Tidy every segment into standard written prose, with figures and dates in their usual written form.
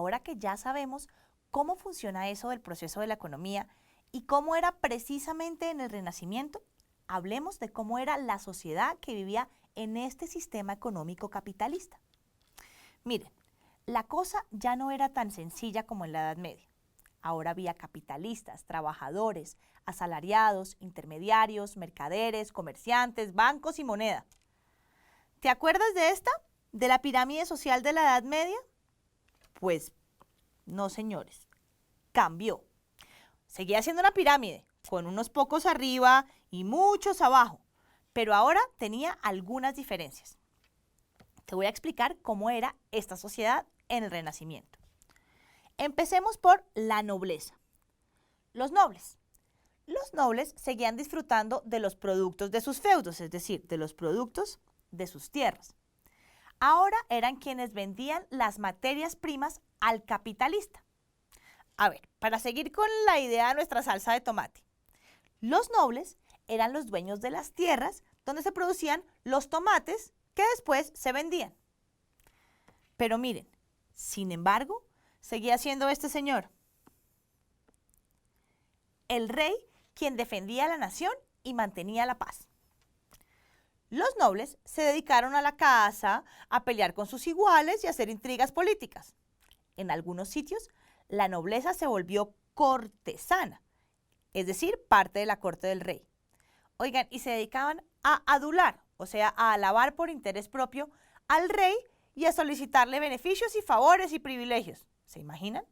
ahora que ya sabemos cómo funciona eso del proceso de la economía y cómo era precisamente en el Renacimiento, hablemos de cómo era la sociedad que vivía en este sistema económico capitalista. Miren, la cosa ya no era tan sencilla como en la Edad Media. Ahora había capitalistas, trabajadores, asalariados, intermediarios, mercaderes, comerciantes, bancos y moneda. ¿Te acuerdas de esta? ¿De la pirámide social de la Edad Media? Pues no, señores, cambió. Seguía siendo una pirámide, con unos pocos arriba y muchos abajo, pero ahora tenía algunas diferencias. Te voy a explicar cómo era esta sociedad en el Renacimiento. Empecemos por la nobleza. Los nobles. Los nobles seguían disfrutando de los productos de sus feudos, es decir, de los productos de sus tierras. Ahora eran quienes vendían las materias primas al capitalista. A ver, para seguir con la idea de nuestra salsa de tomate. Los nobles eran los dueños de las tierras donde se producían los tomates que después se vendían. Pero miren, sin embargo, seguía siendo este señor, el rey, quien defendía a la nación y mantenía la paz. Los nobles se dedicaron a la caza, a pelear con sus iguales y a hacer intrigas políticas. En algunos sitios, la nobleza se volvió cortesana, es decir, parte de la corte del rey. Oigan, y se dedicaban a adular, o sea, a alabar por interés propio al rey y a solicitarle beneficios y favores y privilegios. ¿Se imaginan?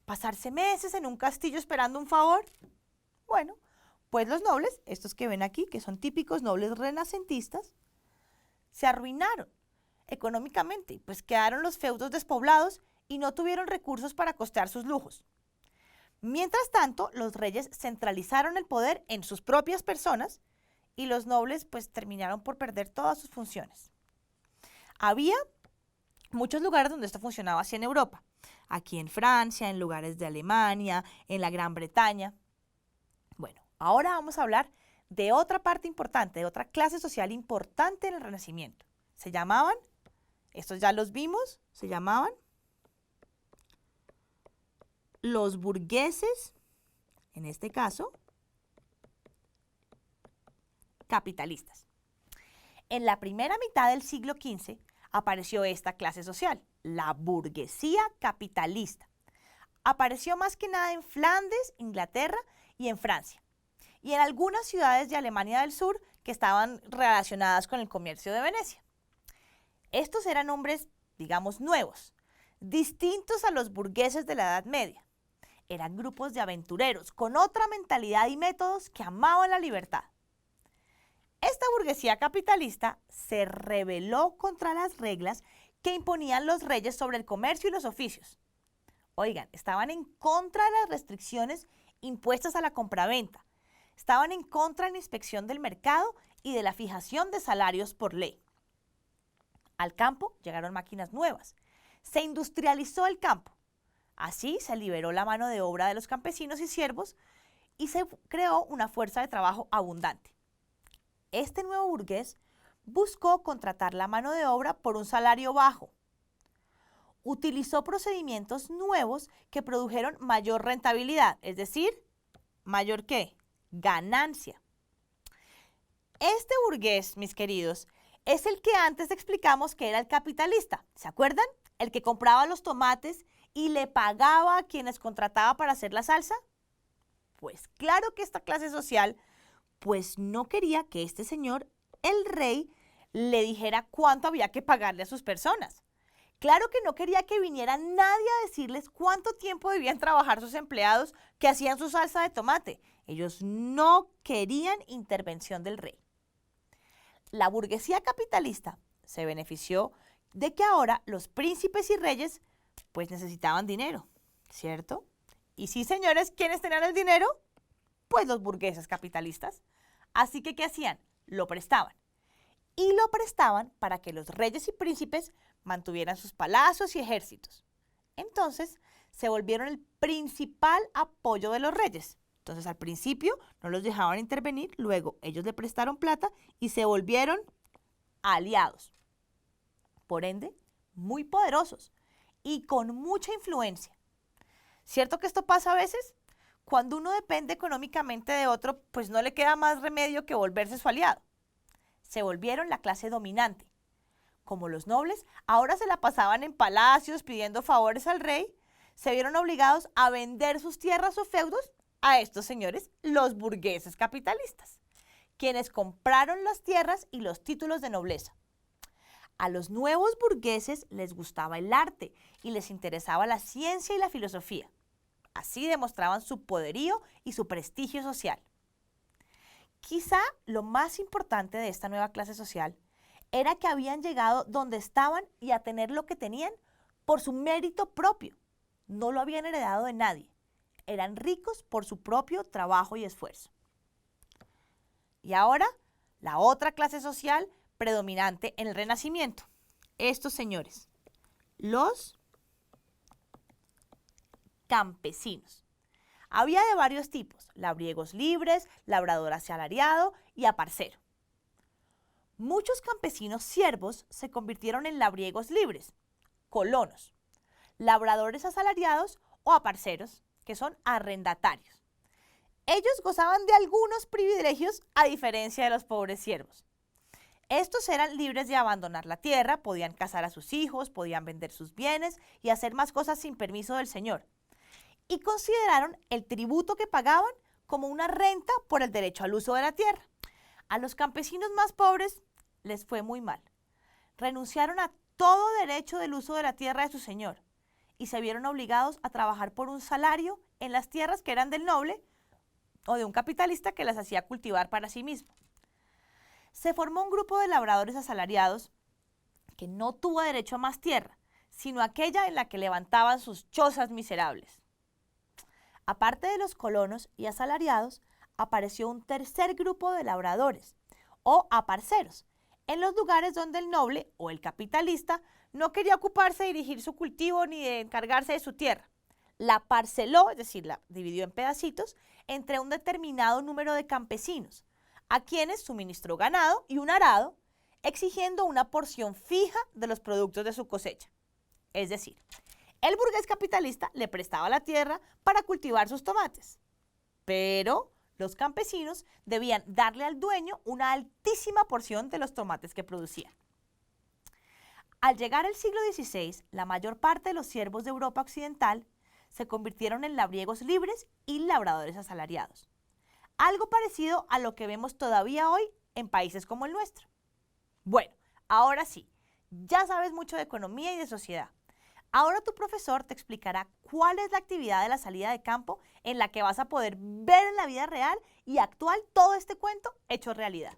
¿Pasarse meses en un castillo esperando un favor? Bueno, pues los nobles, estos que ven aquí, que son típicos nobles renacentistas, se arruinaron económicamente, pues quedaron los feudos despoblados y no tuvieron recursos para costear sus lujos. Mientras tanto, los reyes centralizaron el poder en sus propias personas y los nobles pues terminaron por perder todas sus funciones. Había muchos lugares donde esto funcionaba así en Europa, aquí en Francia, en lugares de Alemania, en la Gran Bretaña. Bueno, ahora vamos a hablar de otra parte importante, de otra clase social importante en el Renacimiento. Se llamaban, estos ya los vimos, se llamaban los burgueses, en este caso, capitalistas. En la primera mitad del siglo XV apareció esta clase social, la burguesía capitalista. Apareció más que nada en Flandes, Inglaterra y en Francia, y en algunas ciudades de Alemania del Sur que estaban relacionadas con el comercio de Venecia. Estos eran hombres, digamos, nuevos, distintos a los burgueses de la Edad Media. Eran grupos de aventureros con otra mentalidad y métodos que amaban la libertad. Esta burguesía capitalista se rebeló contra las reglas que imponían los reyes sobre el comercio y los oficios. Oigan, estaban en contra de las restricciones impuestas a la compraventa. Estaban en contra de la inspección del mercado y de la fijación de salarios por ley. Al campo llegaron máquinas nuevas. Se industrializó el campo. Así se liberó la mano de obra de los campesinos y siervos y se creó una fuerza de trabajo abundante. Este nuevo burgués buscó contratar la mano de obra por un salario bajo. Utilizó procedimientos nuevos que produjeron mayor rentabilidad, es decir, ¿mayor qué? Ganancia. Este burgués, mis queridos, es el que antes explicamos que era el capitalista. ¿Se acuerdan? El que compraba los tomates y le pagaba a quienes contrataba para hacer la salsa. Pues claro que esta clase social pues no quería que este señor, el rey, le dijera cuánto había que pagarle a sus personas. Claro que no quería que viniera nadie a decirles cuánto tiempo debían trabajar sus empleados que hacían su salsa de tomate. Ellos no querían intervención del rey. La burguesía capitalista se benefició de que ahora los príncipes y reyes pues necesitaban dinero, ¿cierto? Y sí, señores, ¿quiénes tenían el dinero? Pues los burgueses capitalistas. Así que, ¿qué hacían? Lo prestaban. Y lo prestaban para que los reyes y príncipes mantuvieran sus palacios y ejércitos. Entonces, se volvieron el principal apoyo de los reyes. Entonces, al principio no los dejaban intervenir, luego ellos le prestaron plata y se volvieron aliados. Por ende, muy poderosos. y con mucha influencia. ¿Cierto que esto pasa a veces? Cuando uno depende económicamente de otro, pues no le queda más remedio que volverse su aliado. Se volvieron la clase dominante. Como los nobles ahora se la pasaban en palacios pidiendo favores al rey, se vieron obligados a vender sus tierras o feudos a estos señores, los burgueses capitalistas, quienes compraron las tierras y los títulos de nobleza. A los nuevos burgueses les gustaba el arte y les interesaba la ciencia y la filosofía. Así demostraban su poderío y su prestigio social. Quizá lo más importante de esta nueva clase social era que habían llegado donde estaban y a tener lo que tenían por su mérito propio. No lo habían heredado de nadie. Eran ricos por su propio trabajo y esfuerzo. Y ahora, la otra clase social predominante en el Renacimiento. Estos señores, los campesinos. Había de varios tipos: labriegos libres, labrador asalariado y aparcero. Muchos campesinos siervos se convirtieron en labriegos libres, colonos, labradores asalariados o aparceros, que son arrendatarios. Ellos gozaban de algunos privilegios a diferencia de los pobres siervos. Estos eran libres de abandonar la tierra, podían casar a sus hijos, podían vender sus bienes y hacer más cosas sin permiso del señor. Y consideraron el tributo que pagaban como una renta por el derecho al uso de la tierra. A los campesinos más pobres les fue muy mal. Renunciaron a todo derecho del uso de la tierra de su señor y se vieron obligados a trabajar por un salario en las tierras que eran del noble o de un capitalista que las hacía cultivar para sí mismo. Se formó un grupo de labradores asalariados que no tuvo derecho a más tierra, sino aquella en la que levantaban sus chozas miserables. Aparte de los colonos y asalariados, apareció un tercer grupo de labradores o aparceros, en los lugares donde el noble o el capitalista no quería ocuparse de dirigir su cultivo ni de encargarse de su tierra. La parceló, es decir, la dividió en pedacitos, entre un determinado número de campesinos, a quienes suministró ganado y un arado, exigiendo una porción fija de los productos de su cosecha. Es decir, el burgués capitalista le prestaba la tierra para cultivar sus tomates, pero los campesinos debían darle al dueño una altísima porción de los tomates que producían. Al llegar al siglo XVI, la mayor parte de los siervos de Europa occidental se convirtieron en labriegos libres y labradores asalariados. Algo parecido a lo que vemos todavía hoy en países como el nuestro. Bueno, ahora sí, ya sabes mucho de economía y de sociedad. Ahora tu profesor te explicará cuál es la actividad de la salida de campo en la que vas a poder ver en la vida real y actual todo este cuento hecho realidad.